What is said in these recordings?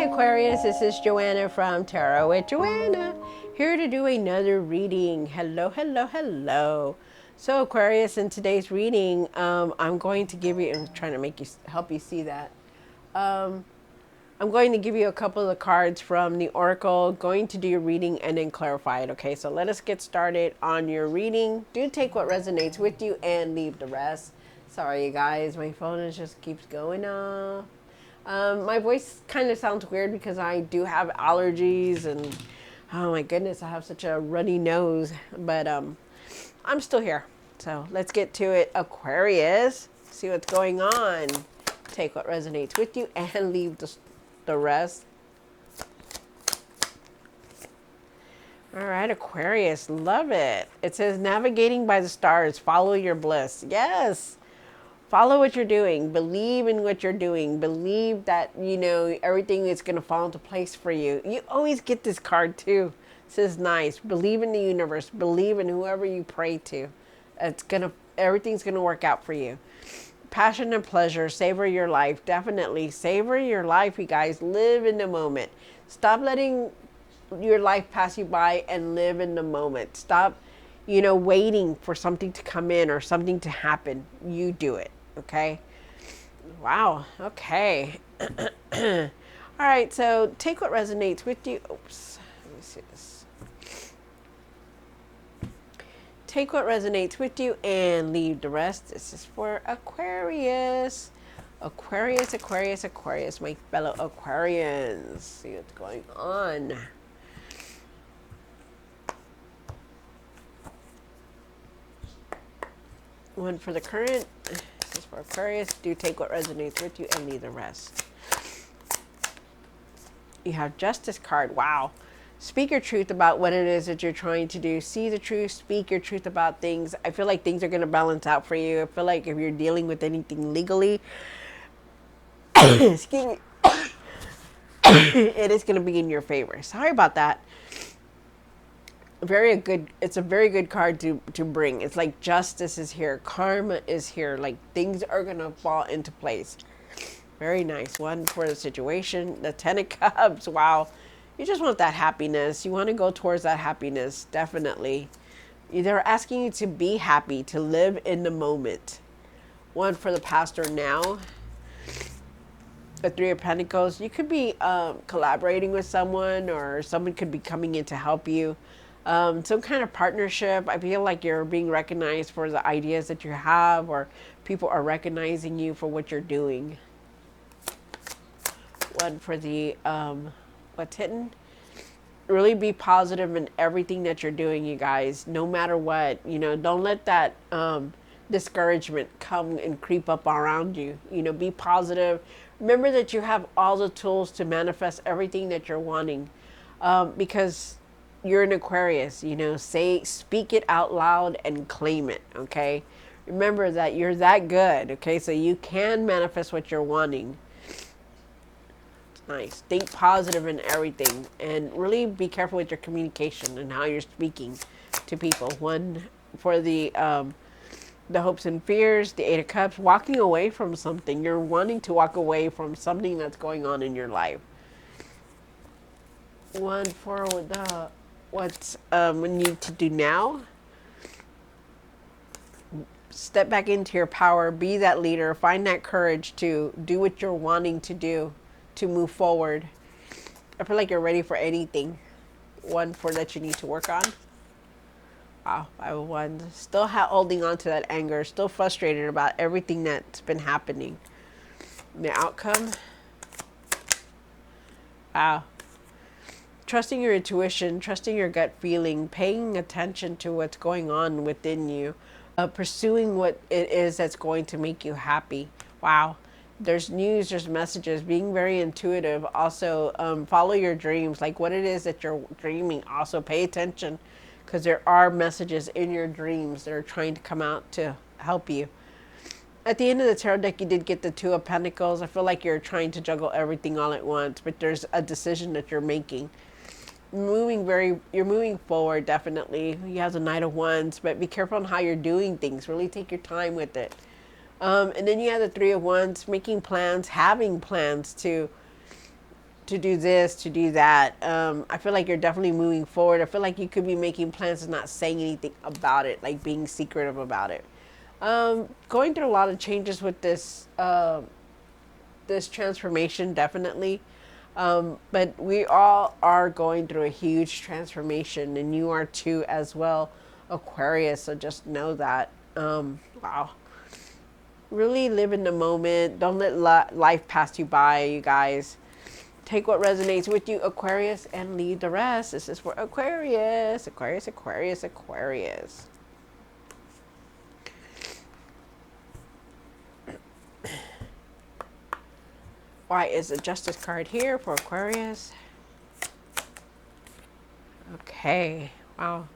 Aquarius, this is Joanna from Tarot with Joanna, here to do another reading. Hello, hello, hello. So Aquarius, in today's reading, I'm going to give you, I'm trying to help you see that. I'm going to give you a couple of cards from the Oracle, going to do your reading and then clarify it. Okay, so let us get started on your reading. Do take what resonates with you and leave the rest. Sorry, you guys, my phone just keeps going off. My voice kind of sounds weird because I do have allergies and oh my goodness, I have such a runny nose, but I'm still here. So let's get to it. Aquarius, see what's going on. Take what resonates with you and leave the rest. All right, Aquarius, love it. It says navigating by the stars, follow your bliss. Yes. Follow what you're doing. Believe in what you're doing. Believe that, you know, everything is going to fall into place for you. You always get this card too. It says nice. Believe in the universe. Believe in whoever you pray to. Everything's going to work out for you. Passion and pleasure. Savor your life. Definitely savor your life, you guys. Live in the moment. Stop letting your life pass you by and live in the moment. Stop, waiting for something to come in or something to happen. You do it. Okay. Wow. Okay. All right. So take what resonates with you. Oops. Let me see this. Take what resonates with you and leave the rest. This is for Aquarius. Aquarius, Aquarius, Aquarius, my fellow Aquarians. See what's going on. One for the current. This is for Aquarius. Do take what resonates with you and leave the rest. You have Justice card. Wow. Speak your truth about what it is that you're trying to do. See the truth. Speak your truth about things. I feel like things are going to balance out for you. I feel like if you're dealing with anything legally, excuse me, it is going to be in your favor. Sorry about that. It's a very good card to bring. It's like justice is here, karma is here, like things are gonna fall into place. Very nice. One for the situation. The 10 of Cups. Wow, you just want that happiness. You want to go towards that happiness. Definitely, they're asking you to be happy, to live in the moment. One for the past or now. The 3 of Pentacles. You could be collaborating with someone, or someone could be coming in to help you. Some kind of partnership. I feel like you're being recognized for the ideas that you have, or people are recognizing you for what you're doing. One for the what's hidden. Really be positive in everything that you're doing, you guys. No matter what, don't let that discouragement come and creep up around you. Be positive. Remember that you have all the tools to manifest everything that you're wanting, because you're an Aquarius, speak it out loud and claim it. Okay. Remember that you're that good. Okay. So you can manifest what you're wanting. It's nice. Think positive in everything and really be careful with your communication and how you're speaking to people. One for the hopes and fears, the 8 of Cups, walking away from something. You're wanting to walk away from something that's going on in your life. One for the what we need to do now. Step back into your power. Be that leader. Find that courage to do what you're wanting to do, to move forward. I feel like you're ready for anything. One for that you need to work on. Wow, 5 of Wands. Still holding on to that anger. Still frustrated about everything that's been happening. The outcome. Wow. Trusting your intuition, trusting your gut feeling, paying attention to what's going on within you, pursuing what it is that's going to make you happy. Wow. There's news, there's messages, being very intuitive. Also, follow your dreams, like what it is that you're dreaming. Also, pay attention because there are messages in your dreams that are trying to come out to help you. At the end of the tarot deck, you did get the 2 of Pentacles. I feel like you're trying to juggle everything all at once, but there's a decision that you're making. You're moving forward. Definitely. You have the Knight of Wands, but be careful on how you're doing things. Really take your time with it. And then you have the 3 of Wands, making plans, having plans to to do this, to do that. I feel like you're definitely moving forward. I feel like you could be making plans and not saying anything about it, like being secretive about it. Going through a lot of changes with this this transformation, definitely. But we all are going through a huge transformation, and you are too as well, Aquarius. So just know that. Wow. Really live in the moment. Don't let life pass you by, you guys. Take what resonates with you, Aquarius, and leave the rest. This is for Aquarius. Aquarius, Aquarius, Aquarius. Why is the Justice card here for Aquarius? Okay. Wow.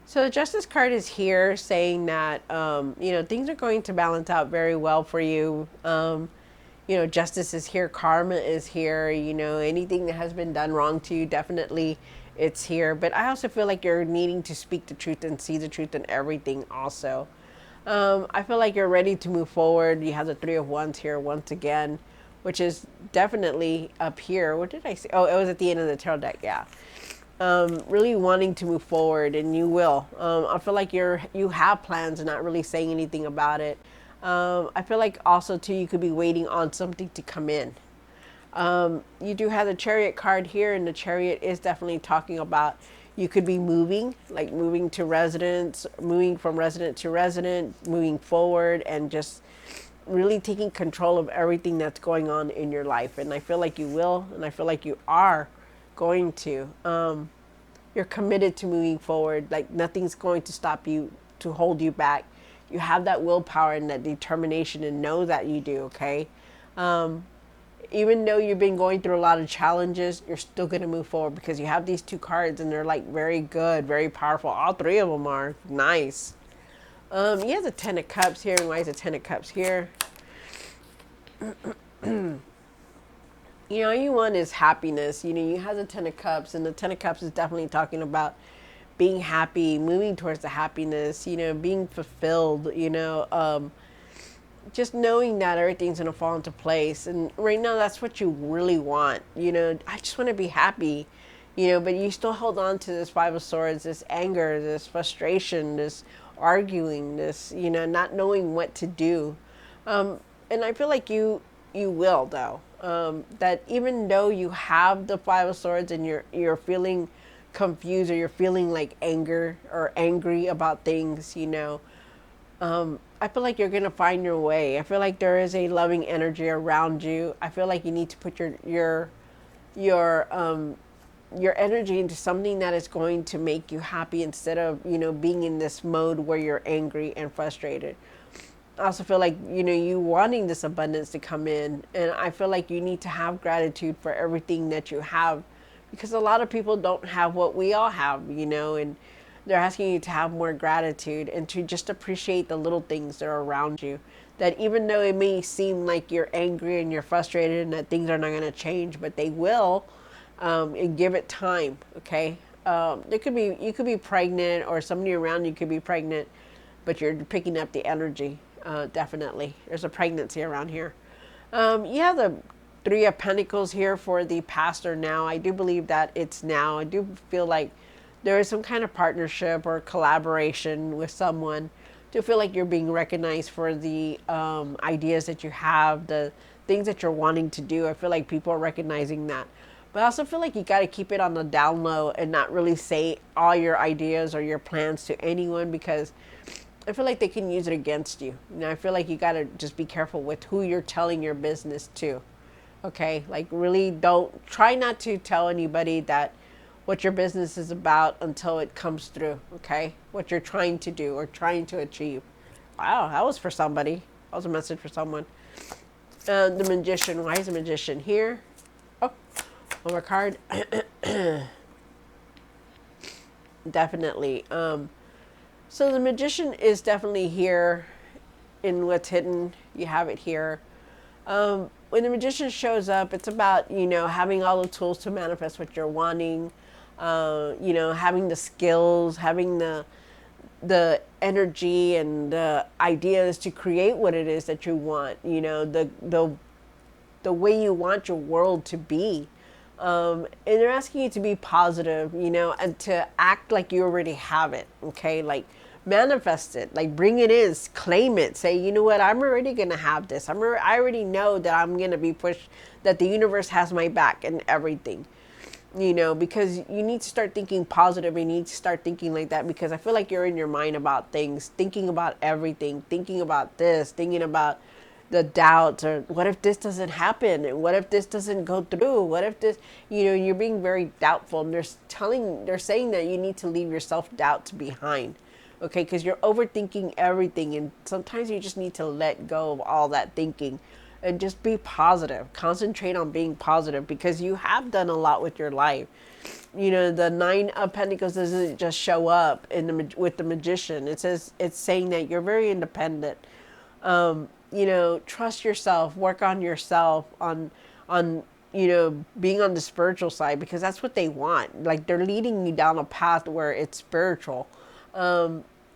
So the Justice card is here saying that, you know, things are going to balance out very well for you. You know, justice is here, karma is here, you know, anything that has been done wrong to you, definitely it's here. But I also feel like you're needing to speak the truth and see the truth in everything also. I feel like you're ready to move forward. You have the Three of Wands here once again, which is definitely up here. What did I say? Oh, it was at the end of the tarot deck, yeah. Really wanting to move forward, and you will. I feel like you have plans and not really saying anything about it. I feel like also too you could be waiting on something to come in. You do have the Chariot card here, and the Chariot is definitely talking about you could be moving, like moving to residence, moving from resident to resident, moving forward, and just really taking control of everything that's going on in your life. And I feel like you will, and I feel like you are going to. You're committed to moving forward. Like nothing's going to stop you, to hold you back. You have that willpower and that determination, and know that you do, okay? Even though you've been going through a lot of challenges, you're still going to move forward because you have these two cards, and they're like very good, very powerful. All three of them are nice. He has a Ten of Cups here, and why is a Ten of Cups here? You know, you want is happiness. You know, you have the Ten of Cups, and the Ten of Cups is definitely talking about being happy, moving towards the happiness, you know, being fulfilled, you know, just knowing that everything's going to fall into place. And right now, that's what you really want. You know, I just want to be happy, you know, but you still hold on to this Five of Swords, this anger, this frustration, this arguing, this, you know, not knowing what to do. And I feel like you will, though. That even though you have the Five of Swords and you're feeling confused, or you're feeling like anger or angry about things, you know, I feel like you're gonna find your way. I feel like there is a loving energy around you. I feel like you need to put your energy into something that is going to make you happy, instead of, you know, being in this mode where you're angry and frustrated. I also feel like, you know, you wanting this abundance to come in, and I feel like you need to have gratitude for everything that you have, because a lot of people don't have what we all have, you know, and they're asking you to have more gratitude and to just appreciate the little things that are around you. That even though it may seem like you're angry and you're frustrated and that things are not going to change, but they will, and give it time, okay? You could be pregnant, or somebody around you could be pregnant, but you're picking up the energy. Definitely. There's a pregnancy around here. You have the Three of Pentacles here for the past or now. I do believe that it's now. I do feel like there is some kind of partnership or collaboration with someone. I do feel like you're being recognized for the ideas that you have, the things that you're wanting to do. I feel like people are recognizing that. But I also feel like you got to keep it on the down low and not really say all your ideas or your plans to anyone, because I feel like they can use it against you. You know, I feel like you got to just be careful with who you're telling your business to. Okay? Like, really try not to tell anybody that what your business is about until it comes through. Okay? What you're trying to do or trying to achieve. Wow, that was for somebody. That was a message for someone. The Magician. Why is the Magician here? Oh, one more card. Definitely. So the Magician is definitely here in what's hidden. You have it here. When the Magician shows up, it's about, you know, having all the tools to manifest what you're wanting, you know, having the skills, having the energy and the ideas to create what it is that you want, you know, the way you want your world to be. And they're asking you to be positive, you know, and to act like you already have it. Okay, like manifest it, like bring it in, claim it, say, you know what, I'm already gonna have this. I already know that I'm gonna be pushed, that the universe has my back and everything. You know, because you need to start thinking positive. You need to start thinking like that, because I feel like you're in your mind about things, thinking about everything, thinking about this, thinking about the doubts, or what if this doesn't happen, and what if this doesn't go through, what if this, you know, you're being very doubtful, and they're saying that you need to leave your self-doubt behind. Okay, because you're overthinking everything, and sometimes you just need to let go of all that thinking and just be positive. Concentrate on being positive, because you have done a lot with your life. You know, the Nine of Pentacles doesn't just show up with the Magician. It says, it's saying that you're very independent. You know, trust yourself, work on yourself, on you know, being on the spiritual side, because that's what they want. Like, they're leading you down a path where it's spiritual.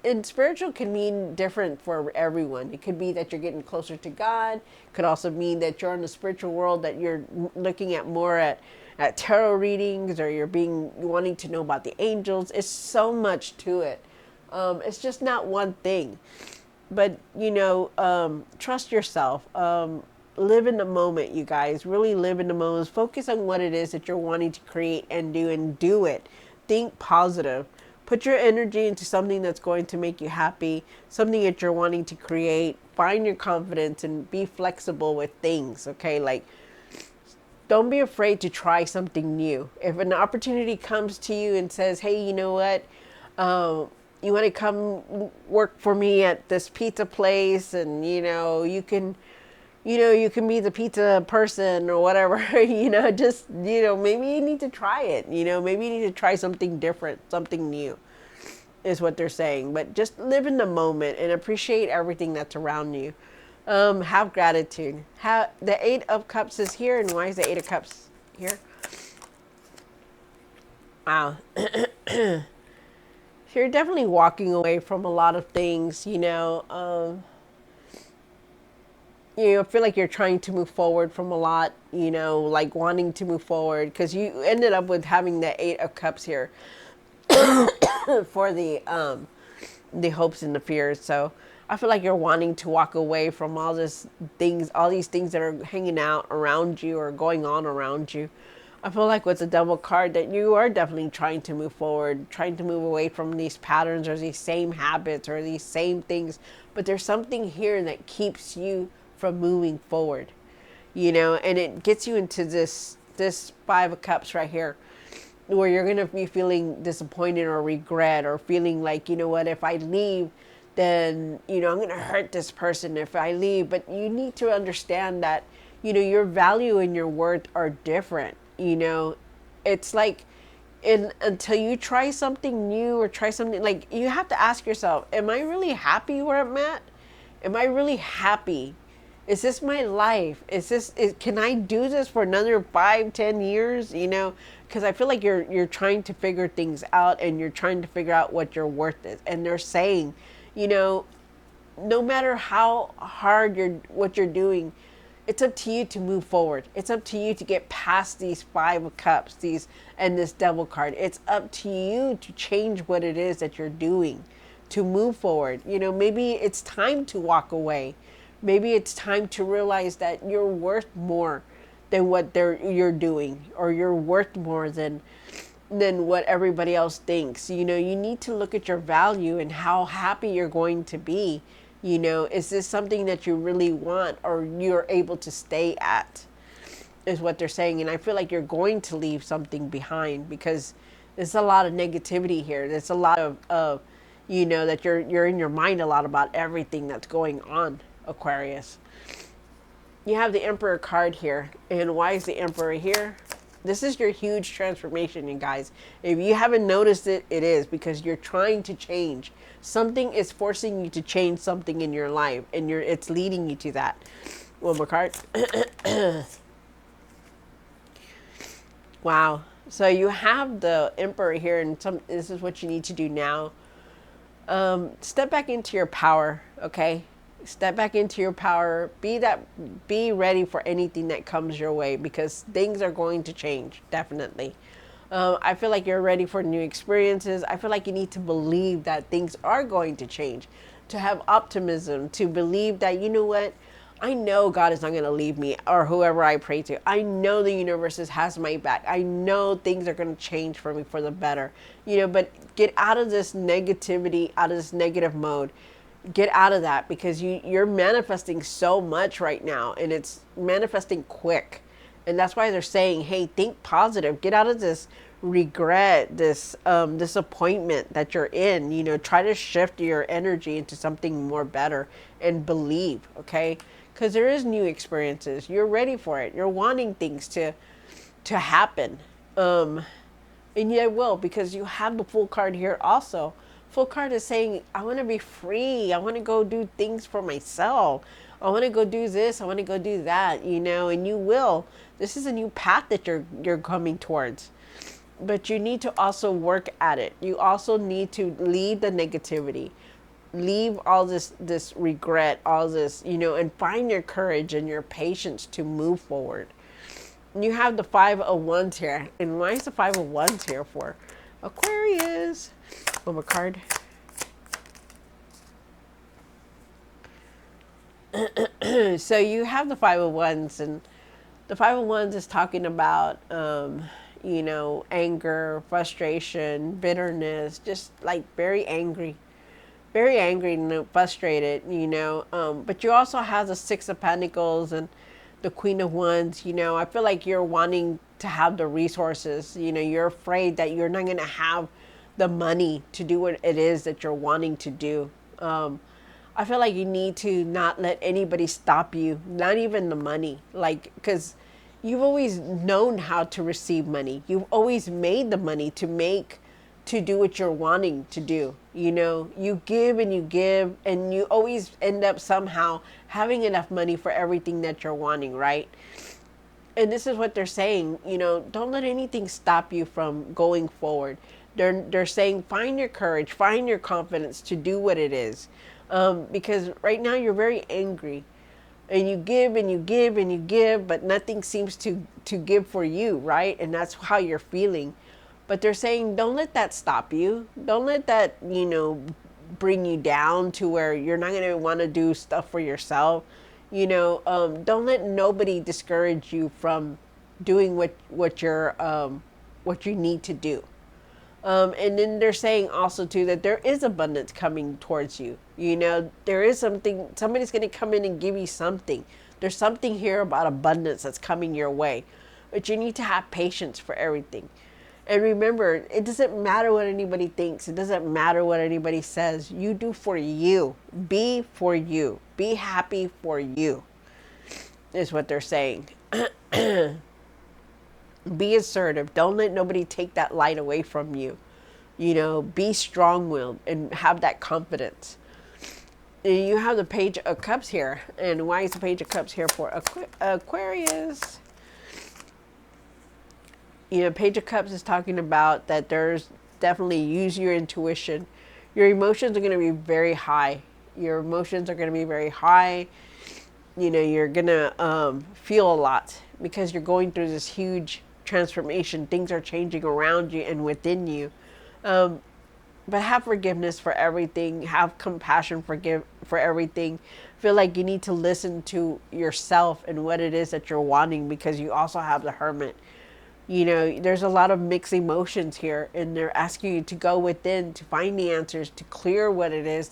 And spiritual can mean different for everyone. It could be that you're getting closer to God. It could also mean that you're in the spiritual world, that you're looking at more at tarot readings, or you're wanting to know about the angels. It's so much to it. It's just not one thing. But, you know, trust yourself. Live in the moment, you guys. Really live in the moment. Focus on what it is that you're wanting to create and do it. Think positive. Put your energy into something that's going to make you happy, something that you're wanting to create. Find your confidence and be flexible with things, okay? Like, don't be afraid to try something new. If an opportunity comes to you and says, hey, you know what? You want to come work for me at this pizza place, and, you know, you can be the pizza person or whatever, you know, just, you know, maybe you need to try it, you know, maybe you need to try something different, something new, is what they're saying. But just live in the moment and appreciate everything that's around you. Have gratitude. The Eight of Cups is here, and why is the Eight of Cups here? Wow. So you're definitely walking away from a lot of things, you know. You know, feel like you're trying to move forward from a lot, you know, like wanting to move forward, because you ended up with having the Eight of Cups here for the hopes and the fears. So I feel like you're wanting to walk away from all these things that are hanging out around you or going on around you. I feel like with the Devil card that you are definitely trying to move forward, trying to move away from these patterns or these same habits or these same things. But there's something here that keeps you from moving forward, you know, and it gets you into this Five of Cups right here, where you're going to be feeling disappointed or regret, or feeling like, you know what, if I leave, then, you know, I'm going to hurt this person if I leave. But you need to understand that, you know, your value and your worth are different. You know, it's like, until you try something new or try something, like, you have to ask yourself, am I really happy where I'm at? Am I really happy? Is this my life? Can I do this for another 5-10 years? You know, because I feel like you're trying to figure things out, and you're trying to figure out what your worth is. And they're saying, you know, no matter how hard what you're doing, it's up to you to move forward. It's up to you to get past these Five of Cups, and this Devil card. It's up to you to change what it is that you're doing, to move forward. You know, maybe it's time to walk away. Maybe it's time to realize that you're worth more than what you're doing, or you're worth more than what everybody else thinks. You know, you need to look at your value and how happy you're going to be. You know, is this something that you really want, or you're able to stay at, is what they're saying. And I feel like you're going to leave something behind, because there's a lot of negativity here. There's a lot of you know, that you're in your mind a lot about everything that's going on, Aquarius. You have the Emperor card here. And why is the Emperor here? This is your huge transformation, you guys. If you haven't noticed it, it is because you're trying to change. Something is forcing you to change something in your life, and it's leading you to that. One more card. Wow. So you have the Emperor here, and this is what you need to do now. Step back into your power, okay? Step back into your power. Be ready for anything that comes your way, because things are going to change, definitely. I feel like you're ready for new experiences. I feel like you need to believe that things are going to change, to have optimism, to believe that, you know what, I know God is not going to leave me, or whoever I pray to. I know the universe has my back. I know things are going to change for me for the better. But get out of this negativity, out of this negative mode. Get out of that, because you're manifesting so much right now, and it's manifesting quick. And that's why they're saying, hey, think positive. Get out of this regret, this disappointment that you're in. Try to shift your energy into something more better, and believe, okay? Because there is new experiences. You're ready for it. You're wanting things to happen. And yeah, it will, because you have the Fool card here also. Full card is saying, I want to be free. I want to go do things for myself. I want to go do this. I want to go do that, and you will. This is a new path that you're coming towards. But you need to also work at it. You also need to leave the negativity. Leave all this regret, all this, and find your courage and your patience to move forward. You have the Five of Wands here. And why is the Five of Wands here for? Aquarius. One more card. So you have the Five of Wands, and the Five of Wands is talking about, anger, frustration, bitterness, just like very angry and frustrated, but you also have the Six of Pentacles and the Queen of Wands. I feel like you're wanting to have the resources. You're afraid that you're not going to have the money to do what it is that you're wanting to do. I feel like you need to not let anybody stop you, not even the money, because you've always known how to receive money. You've always made the money to do what you're wanting to do. You give and you give, and you always end up somehow having enough money for everything that you're wanting, right? And this is what they're saying, don't let anything stop you from going forward. They're saying, find your courage, find your confidence to do what it is. Because right now you're very angry, and you give and you give and you give, but nothing seems to give for you, right? And that's how you're feeling. But they're saying, don't let that stop you. Don't let that, bring you down to where you're not going to want to do stuff for yourself. Don't let nobody discourage you from doing what you need to do. And then they're saying also too that there is abundance coming towards you. There is somebody's going to come in and give you something. There's something here about abundance that's coming your way, but you need to have patience for everything. And remember, it doesn't matter what anybody thinks. It doesn't matter what anybody says. You do for you. Be for you. Be happy for you, is what they're saying. Be assertive. Don't let nobody take that light away from you. Be strong-willed and have that confidence. And you have the Page of Cups here. And why is the Page of Cups here for Aquarius? Page of Cups is talking about that there's definitely use your intuition. Your emotions are going to be very high. You're going to feel a lot, because you're going through this huge transformation. Things are changing around you and within you. But have forgiveness for everything. Have compassion for everything. Feel like you need to listen to yourself and what it is that you're wanting, because you also have the Hermit. There's a lot of mixed emotions here, and they're asking you to go within to find the answers, to clear what it is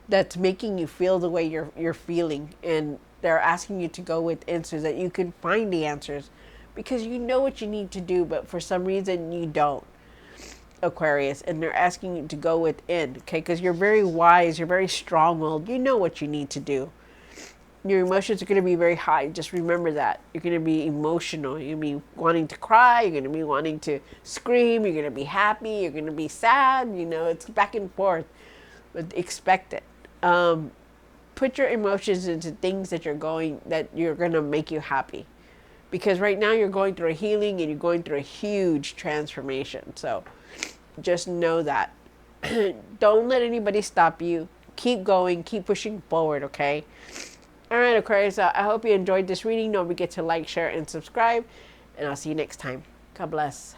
that's making you feel the way you're feeling. And they're asking you to go within so that you can find the answers, because you know what you need to do, but for some reason you don't, Aquarius. And they're asking you to go within, okay? Because you're very wise, you're very strong-willed, you know what you need to do. Your emotions are going to be very high. Just remember that. You're going to be emotional. You're going to be wanting to cry. You're going to be wanting to scream. You're going to be happy. You're going to be sad. It's back and forth. But expect it. Put your emotions into things that you're going to make you happy. Because right now you're going through a healing and you're going through a huge transformation. So just know that. Don't let anybody stop you. keep going, keep pushing forward, okay? All right, Aquarius, I hope you enjoyed this reading. Don't forget to like, share, and subscribe. And I'll see you next time. God bless.